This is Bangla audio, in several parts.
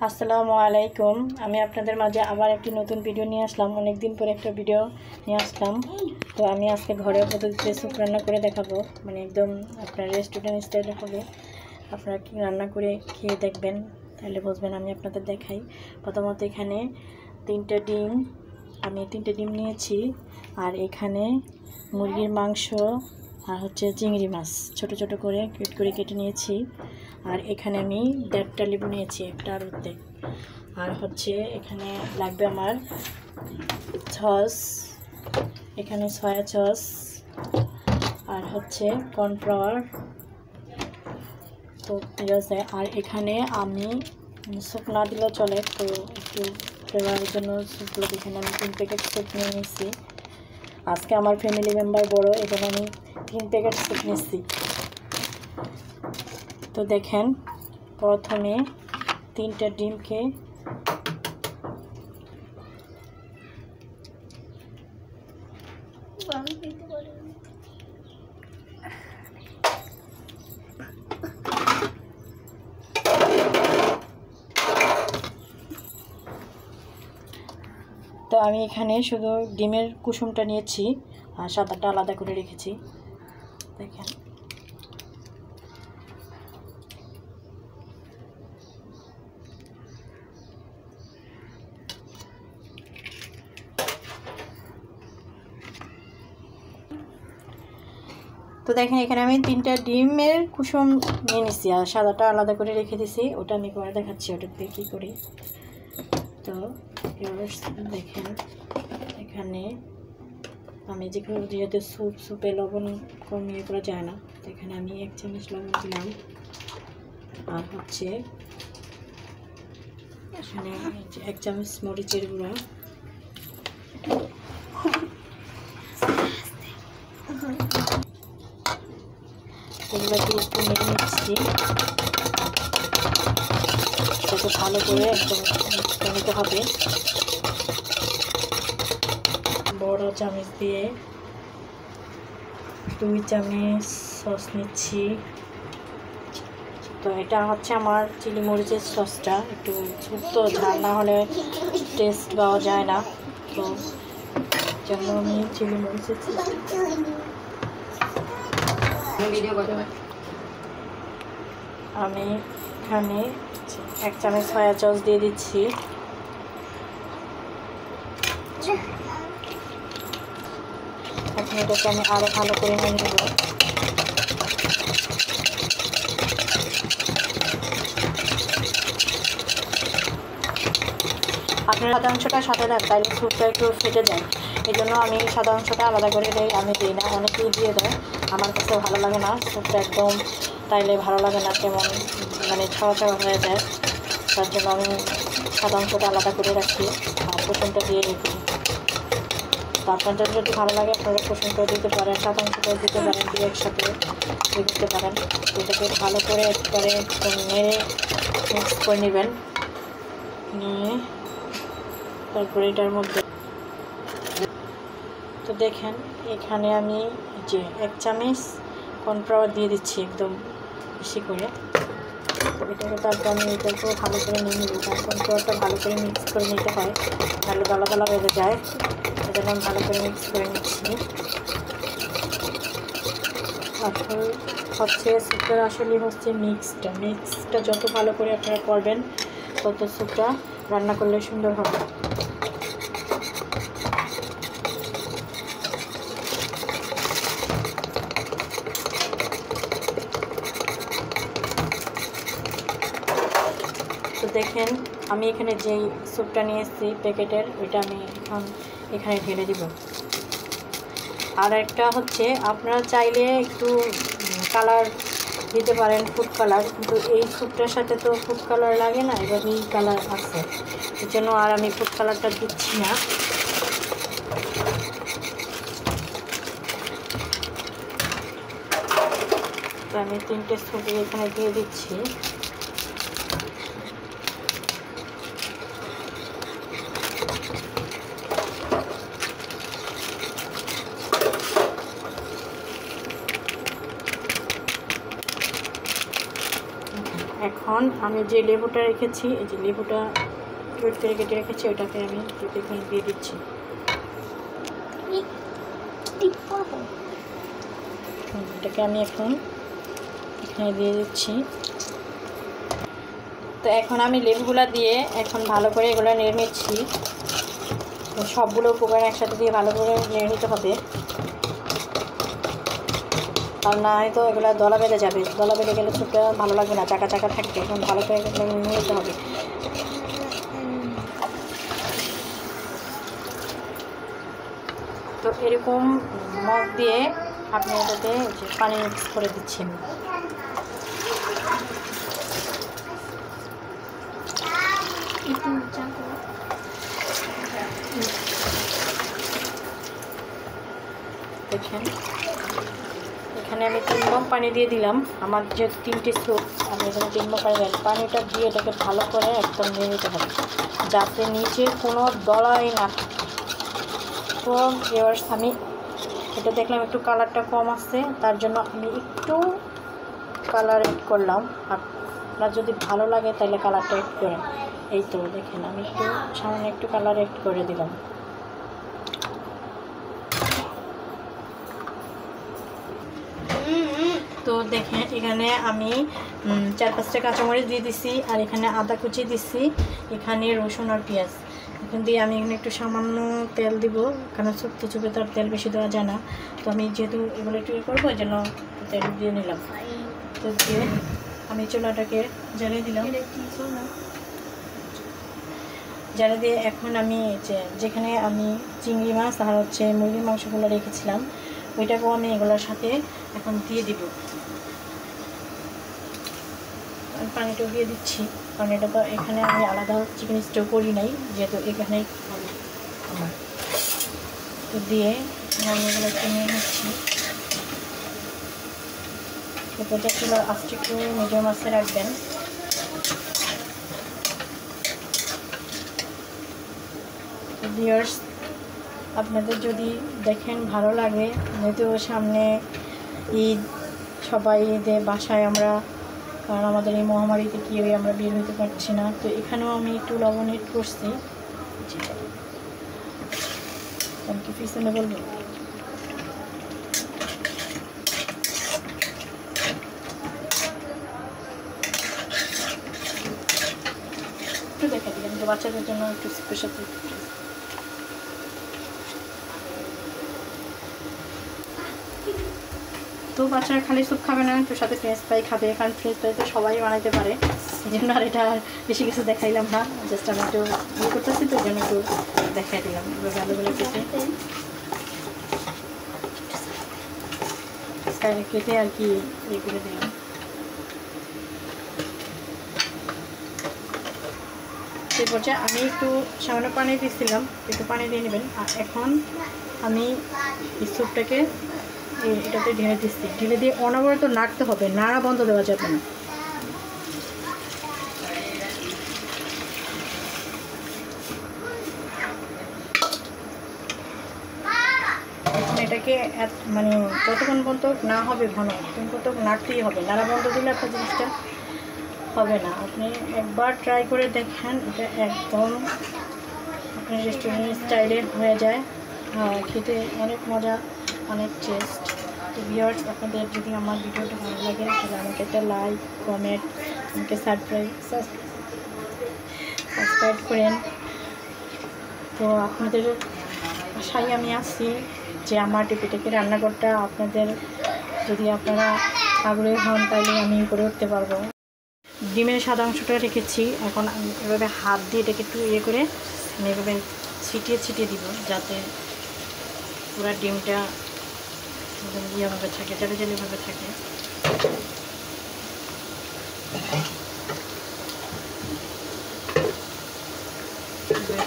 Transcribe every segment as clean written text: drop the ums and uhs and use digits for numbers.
আসসালামু আলাইকুম। আমি আপনাদের মাঝে আবার একটি নতুন ভিডিও নিয়ে আসলাম। অনেক দিন পরে একটা ভিডিও নিয়ে আসলাম। তো আমি আজকে ঘরের পদ্ধতিতে স্যুপ রান্না করে দেখাবো, মানে একদম আপনার রেস্টুরেন্ট স্টাইলে হবে। আপনারা কি রান্না করে খেয়ে দেখবেন, তাহলে বুঝবেন। আমি আপনাদের দেখাই। প্রথমত এখানে আমি তিনটে ডিম নিয়েছি, আর এখানে মুরগির মাংস আর হচ্ছে চিংড়ি মাছ ছোট ছোট করে কেটে নিয়েছি। আর এখানে আমি 1.5টা লেবু নিয়েছি, একটা আর অর্ধেক। আর হচ্ছে এখানে লাগবে আমার সস, এখানে সয়া সস, আর হচ্ছে কর্নফ্লাওয়ার। তো ঠিক আছে। আর এখানে আমি স্যুপ না দিলেও চলে, তো একটু ফ্লেভারের জন্য স্যুপগুলো এখানে আমি 3 প্যাকেট স্যুপ নিয়ে নিয়েছি। আজকে আমার ফ্যামিলি মেম্বার বড়, এবং আমি 3 প্যাকেট স্যুপ নিচ্ছি। তো দেখেন, প্রথমে 3টা ডিমকে তো আমি এখানে শুধু ডিমের কুসুমটা নিয়েছি, আর সাদাটা আলাদা করে রেখেছি। দেখেন, তো দেখেন এখানে আমি 3টা ডিমের কুসুম নিয়ে নিচ্ছি, আর সাদাটা আলাদা করে রেখে দিছি। ওটা আমি পরে দেখাচ্ছি ওটাতে কী করি। তো দেখেন এখানে আমি যেহেতু স্যুপে লবণ কমিয়ে করা যায় না, তো এখানে আমি 1 চামচ লবণ দিলাম। আর হচ্ছে এখানে 1 চামচ মরিচের গুঁড়া, এগুলোকে একটু মেরে নিচ্ছি। এটাকে ভালো করে একদম নিতে হবে। বড় চামচ দিয়ে 2 চামচ সস নিচ্ছি। তো এটা হচ্ছে আমার চিলি মরিচের সসটা। একটু ছোট্ট ঝাল না হলে টেস্ট পাওয়া যায় না, তো জন্য আমি চিলি মরিচের আমি এখানে 1 চামচ সয়া সস দিয়ে দিচ্ছি। এখন এটাকে আমি আরও ভালো করে নিয়ে নেব। আপনার সাদা অংশটা সাথে দেন, তাইলে স্যুপটা একটু ফেটে যায়। এই জন্য আমি সাদা অংশটা আলাদা করে আমি দিই না, অনেকেই দিয়ে দেয়। আমার কাছে ভালো লাগে না, স্যুপটা একদম তাইলে ভালো লাগে না, কেমন মানে ছাওয়া ছাওয়া হয়ে যায়। তার জন্য আমি সাদা অংশটা আলাদা করে রাখি, আর কুসুমটা দিয়ে রেখি। তো আপনাদের যদি ভালো লাগে আপনারা কুসুমটাও দিতে পারেন, সাদা অংশটাও দিতে পারেন, দিয়ে একসাথে দিতে পারেন। এটাকে ভালো করে একবারে একদম নেড়ে মিক্স করে নেবেন। নিয়ে তারপরে এটার মধ্যে তো দেখেন এখানে আমি যে 1 চামচ কর্নফ্লাওয়ার দিয়ে দিচ্ছি, একদম বেশি করে। এটাকে তারপর আমি এটাকেও ভালো করে নিয়ে নেব, কারণ কর্নফ্লাওয়ারটা ভালো করে মিক্স করে নিতে হয়, তাহলে দলা দলা বেঁধে যায়। এজন্য আমি ভালো করে মিক্স করে নিচ্ছি। আসল হচ্ছে স্যুপের আসলে হচ্ছে মিক্সটা যত ভালো করে আপনারা করবেন, তত স্যুপটা রান্না করলে সুন্দর হবে। তো দেখেন আমি এখানে যেই স্যুপটা নিয়ে এসেছি প্যাকেটের, ওইটা আমি এখন এখানে ঢেলে দিব। আর একটা হচ্ছে আপনারা চাইলে একটু কালার দিতে পারেন, ফুড কালার, কিন্তু এই স্যুপটার সাথে তো ফুড কালার লাগে না, এবার এই কালার আছে, এর জন্য আর আমি ফুড কালারটা দিচ্ছি না। তো আমি 3টে স্যুপ এখানে দিয়ে দিচ্ছি। এখন এখন আমি যে লেবুটা রেখেছি, এই যে লেবুটা কিউট করে কেটে রেখেছি, ওইটাকে আমি এখানে দিয়ে দিচ্ছি। এটাকে আমি এখন এখানে দিয়ে দিচ্ছি। তো এখন আমি লেবুগুলো দিয়ে এখন ভালো করে এগুলো নেড়ে নিচ্ছি। সবগুলো উপকরণ একসাথে দিয়ে ভালো করে নেড়ে নিতে হবে, আর না হয়তো এগুলো দলা বেঁধে যাবে। দলা বেঁধে গেলে স্যুপটা ভালো লাগবে না, চাকা চাকা থাকবে। এখন ভালো করে নিয়ে নিতে হবে। তো এরকম মগ দিয়ে আপনি এটাতে পানি মিক্স করে দিচ্ছেন। দেখেন এখানে আমি 3 মগ পানি দিয়ে দিলাম। আমার যে 3টি স্যুপ, আমি এখানে 3 মগ পানি দিলাম। পানিটা দিয়ে এটাকে ভালো করে একদম নিয়ে নিতে হবে, যাতে নিচে কোনো দলাই না থাকে। তো এবার আমি এটা দেখলাম একটু কালারটা কম আসছে, তার জন্য আমি একটু কালার এড করলাম। আপনার যদি ভালো লাগে তাহলে কালারটা এড করেন। এই তো দেখেন আমি একটু সামান্য একটু কালার এড করে দিলাম। তো দেখেন এখানে আমি 4-5টা কাঁচামরিচ দিয়ে দিছি, আর এখানে আদা কুচি দিছি, এখানে রসুন আর পেঁয়াজ। এখন দিয়ে আমি এখানে একটু সামান্য তেল দিব, কারণ শুক্ত চুপে তার তেল বেশি দেওয়া যায় না। তো আমি যেহেতু এগুলো একটু করবো, এই জন্য তেল দিয়ে নিলাম। তো দিয়ে আমি চুলাটাকে জ্বালিয়ে দিলাম। জ্বালিয়ে দিয়ে এখন আমি যেখানে আমি চিংড়ি মাছ আর মুরগির মাংসগুলো রেখেছিলাম, ওইটাকেও আমি এগুলোর সাথে এখন দিয়ে দিব। পানিটাও দিয়ে দিচ্ছি, কারণ এটা তো এখানে আমি আলাদা চিকেন স্টো করি নাই, যেহেতু এখানেই আমার। তো দিয়ে আমি এগুলো একটু নিয়ে নিচ্ছি। এরপরটা চুলো আস্তে একটু মিডিয়াম আঁচে রাখবেন। ভিউয়ার্স, আপনাদের যদি দেখেন ভালো লাগে, যেহেতু সামনে ঈদ, সবাই ঈদে বাসায় আমরা, কারণ আমাদের এই মহামারীতে কেউই আমরা বের হতে পারছি না। তো এখানেও আমি একটু লবণ এড করছি। আমি কি পিছনে বলবো? একটু দেখা দিলাম যে বাচ্চাদের জন্য একটু স্পেশাল। তো বাচ্চারা খালি স্যুপ খাবে না, একটু সাথে ফ্রেঞ্চ ফ্রাই খাবে, কারণ ফ্রেঞ্চ ফ্রাই তো সবাই বানাইতে পারে। এই জন্য আর এটা বেশি কিছু দেখাইলাম না, জাস্ট আমি একটু ইয়ে করতেছি, তো ওই জন্য একটু দেখাই দিলাম। এবার আলুগুলো কেটে কেটে আর কি ইয়ে করে দিলাম। সেই পর্যায়ে আমি একটু সামান্য পানি দিয়েছিলাম, একটু পানি দিয়ে নেবেন। আর এখন আমি এই স্যুপটাকে এটাতে ঢেলে দিচ্ছি। ঢেলে দিয়ে অনবরত নাড়তে হবে, নাড়া বন্ধ দেওয়া যাবে না। এটাকে মানে যতক্ষণ পর্যন্ত না হবে ঘন, ততক্ষণ পর্যন্ত নাড়তেই হবে। নাড়া বন্ধ দিলে আপনার জিনিসটা হবে না। আপনি একবার ট্রাই করে দেখেন, এটা একদম আপনার রেস্টুরেন্ট স্টাইলে হয়ে যায়। খেতে অনেক মজা, অনেক টেস্ট। তো ভিউয়ার্স, আপনাদের যদি আমার ভিডিওটা ভালো লাগে তাহলে আমাকে একটা লাইক, কমেন্ট, আমাকে সাবস্ক্রাইব করেন। তো আপনাদের আশায় আমি আসছি যে আমার টিপিটাকে রান্নাঘরটা আপনাদের যদি আপনারা আগ্রহী হন তাহলে আমি করে উঠতে পারবো। ডিমের সাদা অংশটা রেখেছি, এখন আমি এভাবে হাত দিয়ে এটাকে একটু ইয়ে করে আমি এভাবে ছিটিয়ে দিব, যাতে পুরো ডিমটা ইয়েভাবে থাকে, জালিভাবে থাকে।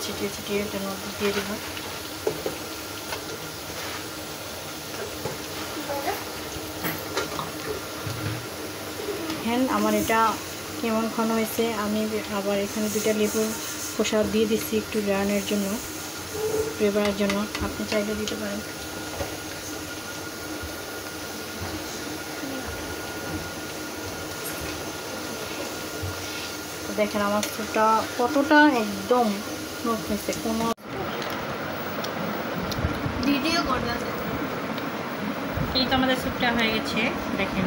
ছিটিয়ে এটার মধ্যে দিয়ে দিব। হ্যাঁ, আমার এটা কেমন ঘন হয়েছে। আমি আবার এখানে 2টা লেবুর খোসা দিয়ে দিচ্ছি একটু রানের জন্য, ফ্লেভারের জন্য। আপনি চাইলে দিতে পারেন। দেখেন আমার স্যুপটা কতটা একদম স্মুথ হয়েছে, কোনো ভিডিও করতেছে। এই তো আমাদের স্যুপটা হয়ে গেছে দেখেন।